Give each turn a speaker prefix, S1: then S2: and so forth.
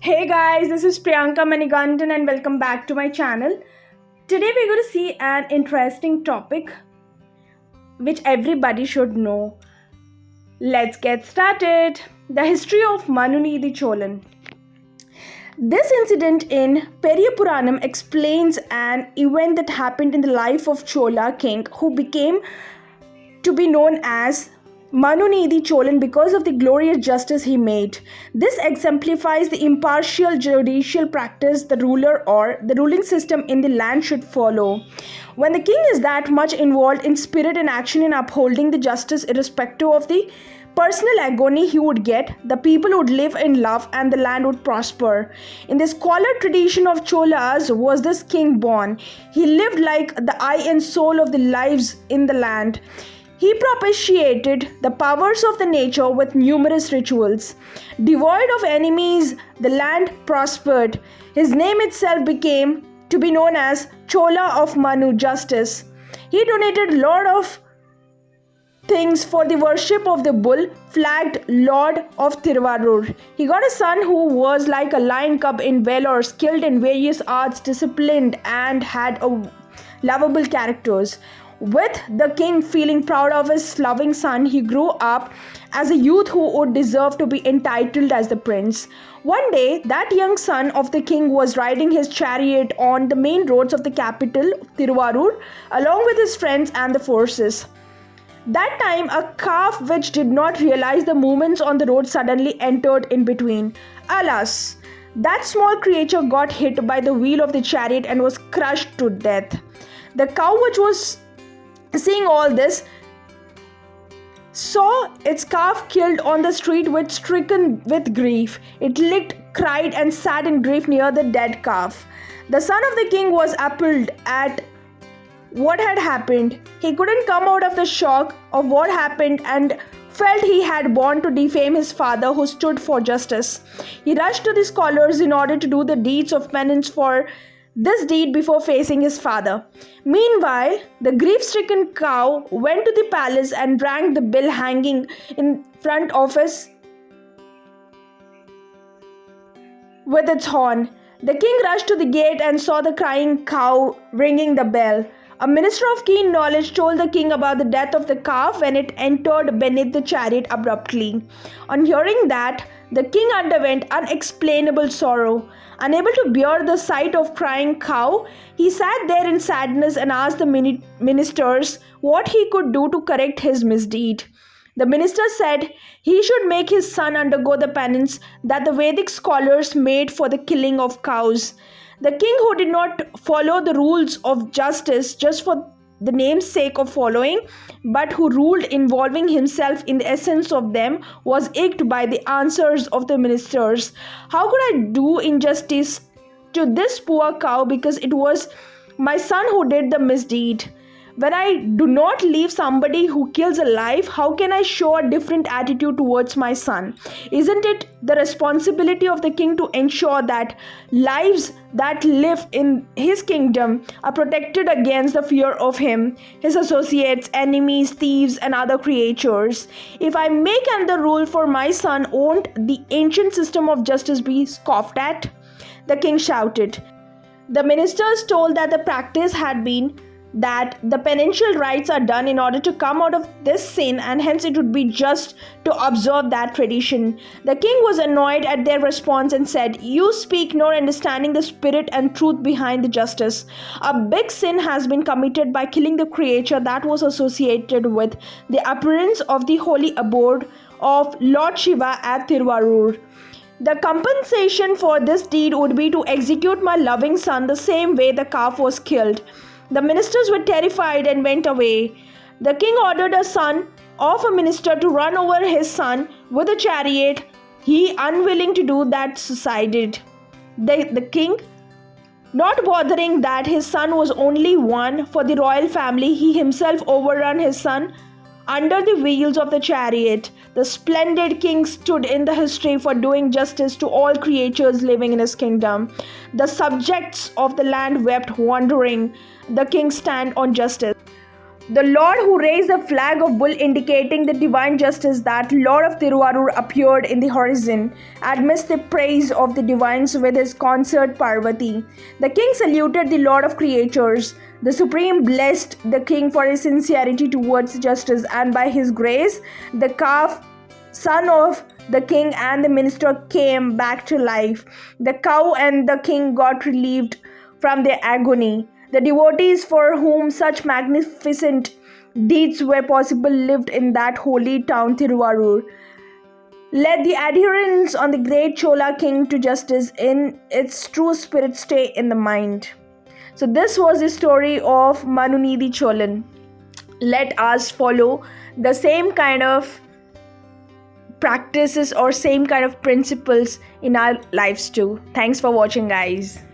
S1: Hey guys, this is Priyanka Manigandan and welcome back to my channel. Today we're going to see an interesting topic which everybody should know. Let's get started. The history of Manu Needhi Cholan. This incident in Periya Puranam explains an event that happened in the life of Chola king who became to be known as Manu Needhi Cholan because of the glorious justice he made. This exemplifies the impartial judicial practice the ruler or the ruling system in the land should follow. When the king is that much involved in spirit and action in upholding the justice irrespective of the personal agony he would get, the people would live in love and the land would prosper. In the scholar tradition of Cholas was this king born. He lived like the eye and soul of the lives in the land. He propitiated the powers of the nature with numerous rituals. Devoid of enemies, the land prospered. His name itself became to be known as Chola of Manu, justice. He donated a lot of things for the worship of the bull flagged Lord of Tiruvarur. He got a son who was like a lion cub in valor, skilled in various arts, disciplined, and had a lovable characters. With the king feeling proud of his loving son, he grew up as a youth who would deserve to be entitled as the prince. One day, that young son of the king was riding his chariot on the main roads of the capital, Tiruvarur, along with his friends and the forces. That time, a calf which did not realize the movements on the road suddenly entered in between. Alas, that small creature got hit by the wheel of the chariot and was crushed to death. The cow, which was seeing all this, saw its calf killed on the street, which stricken with grief. It licked, cried, and sat in grief near the dead calf. The son of the king was appalled at what had happened. He couldn't come out of the shock of what happened and felt he had born to defame his father who stood for justice. He rushed to the scholars in order to do the deeds of penance for this deed before facing his father. Meanwhile, the grief-stricken cow went to the palace and rang the bell hanging in front of his with its horn. The king rushed to the gate and saw the crying cow ringing the bell. A minister of keen knowledge told the king about the death of the calf when it entered beneath the chariot abruptly. On hearing that, the king underwent unexplainable sorrow. Unable to bear the sight of crying cow, he sat there in sadness and asked the ministers what he could do to correct his misdeed. The minister said he should make his son undergo the penance that the Vedic scholars made for the killing of cows. The king, who did not follow the rules of justice just for the name's sake of following, but who ruled involving himself in the essence of them, was irked by the answers of the ministers. How could I do injustice to this poor cow because it was my son who did the misdeed? When I do not leave somebody who kills a life, how can I show a different attitude towards my son? Isn't it the responsibility of the king to ensure that lives that live in his kingdom are protected against the fear of him, his associates, enemies, thieves, and other creatures? If I make another rule for my son, won't the ancient system of justice be scoffed at? The king shouted. The ministers told that the practice had been that the penitential rites are done in order to come out of this sin, and hence it would be just to observe that tradition. The king was annoyed at their response and said, "You speak nor understanding the spirit and truth behind the justice. A big sin has been committed by killing the creature that was associated with the appearance of the holy abode of Lord Shiva at Tiruvarur. The compensation for this deed would be to execute my loving son the same way the calf was killed." The ministers were terrified and went away. The king ordered a son of a minister to run over his son with a chariot. He, unwilling to do that, suicided. The king, not bothering that his son was only one for the royal family, he himself overran his son under the wheels of the chariot. The splendid king stood in the history for doing justice to all creatures living in his kingdom. The subjects of the land wept, wondering the king's stand on justice. The Lord who raised the flag of bull indicating the divine justice, that Lord of Tiruvarur appeared in the horizon amidst the praise of the divines with his consort Parvati. The king saluted the Lord of creatures. The Supreme blessed the king for his sincerity towards justice, and by his grace, the calf, son of the king and the minister, came back to life. The cow and the king got relieved from their agony. The devotees for whom such magnificent deeds were possible lived in that holy town Tiruvarur. Let the adherence on the great Chola king to justice in its true spirit stay in the mind. So this was the story of Manu Needhi Cholan. Let us follow the same kind of practices or same kind of principles in our lives too. Thanks for watching, guys.